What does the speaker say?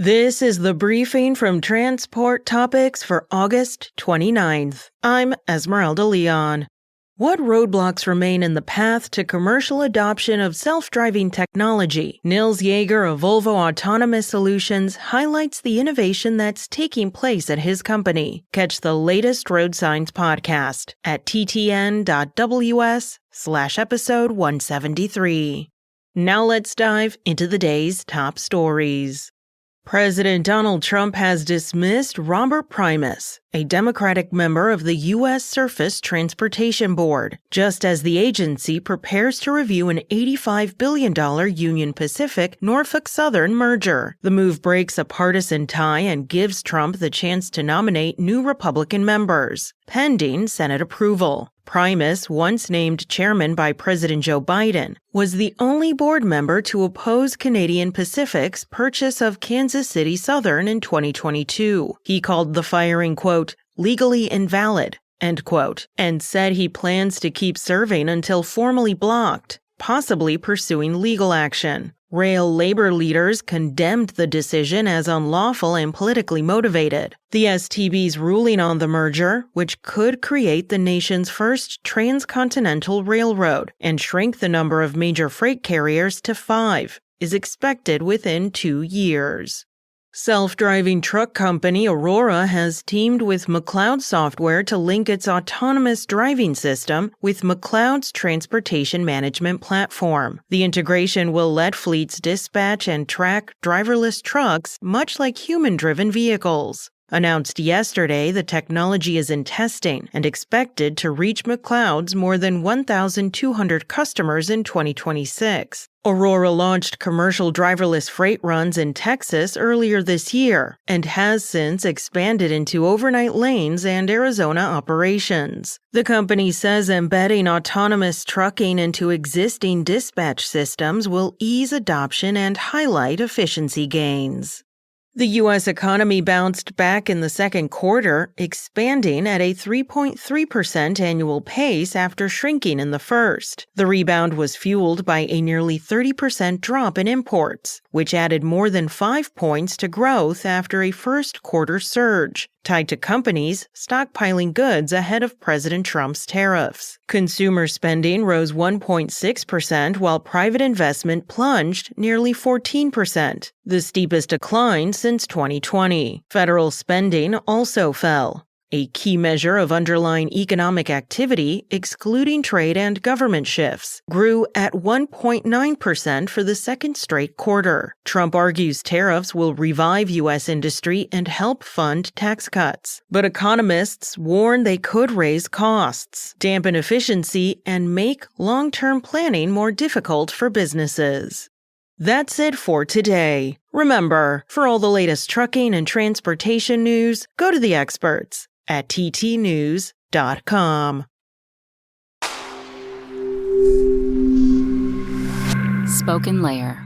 This is the briefing from Transport Topics for August 29th. I'm Esmeralda Leon. What roadblocks remain in the path to commercial adoption of self-driving technology? Nils Jaeger of Volvo Autonomous Solutions highlights the innovation that's taking place at his company. Catch the latest Road Signs podcast at ttn.ws/episode 173. Now let's dive into the day's top stories. President Donald Trump has dismissed Robert Primus, a Democratic member of the U.S. Surface Transportation Board, just as the agency prepares to review an $85 billion Union Pacific-Norfolk Southern merger. The move breaks a partisan tie and gives Trump the chance to nominate new Republican members, pending Senate approval. Primus, once named chairman by President Joe Biden, was the only board member to oppose Canadian Pacific's purchase of Kansas City Southern in 2022. He called the firing, quote, legally invalid, end quote, and said he plans to keep serving until formally blocked, possibly pursuing legal action. Rail labor leaders condemned the decision as unlawful and politically motivated. The STB's ruling on the merger, which could create the nation's first transcontinental railroad and shrink the number of major freight carriers to 5, is expected within 2 years. Self-driving truck company Aurora has teamed with McLeod software to link its autonomous driving system with McLeod's transportation management platform. The integration will let fleets dispatch and track driverless trucks much like human-driven vehicles. Announced yesterday, the technology is in testing and expected to reach McLeod's more than 1,200 customers in 2026. Aurora launched commercial driverless freight runs in Texas earlier this year and has since expanded into overnight lanes and Arizona operations. The company says embedding autonomous trucking into existing dispatch systems will ease adoption and highlight efficiency gains. The U.S. economy bounced back in the second quarter, expanding at a 3.3% annual pace after shrinking in the first. The rebound was fueled by a nearly 30% drop in imports, which added more than 5 points to growth after a first quarter surge, tied to companies stockpiling goods ahead of President Trump's tariffs. Consumer spending rose 1.6%, while private investment plunged nearly 14%, the steepest decline since 2020. Federal spending also fell. A key measure of underlying economic activity, excluding trade and government shifts, grew at 1.9% for the second straight quarter. Trump argues tariffs will revive U.S. industry and help fund tax cuts. But economists warn they could raise costs, dampen efficiency, and make long-term planning more difficult for businesses. That's it for today. Remember, for all the latest trucking and transportation news, go to the experts at ttnews.com. Spoken Layer.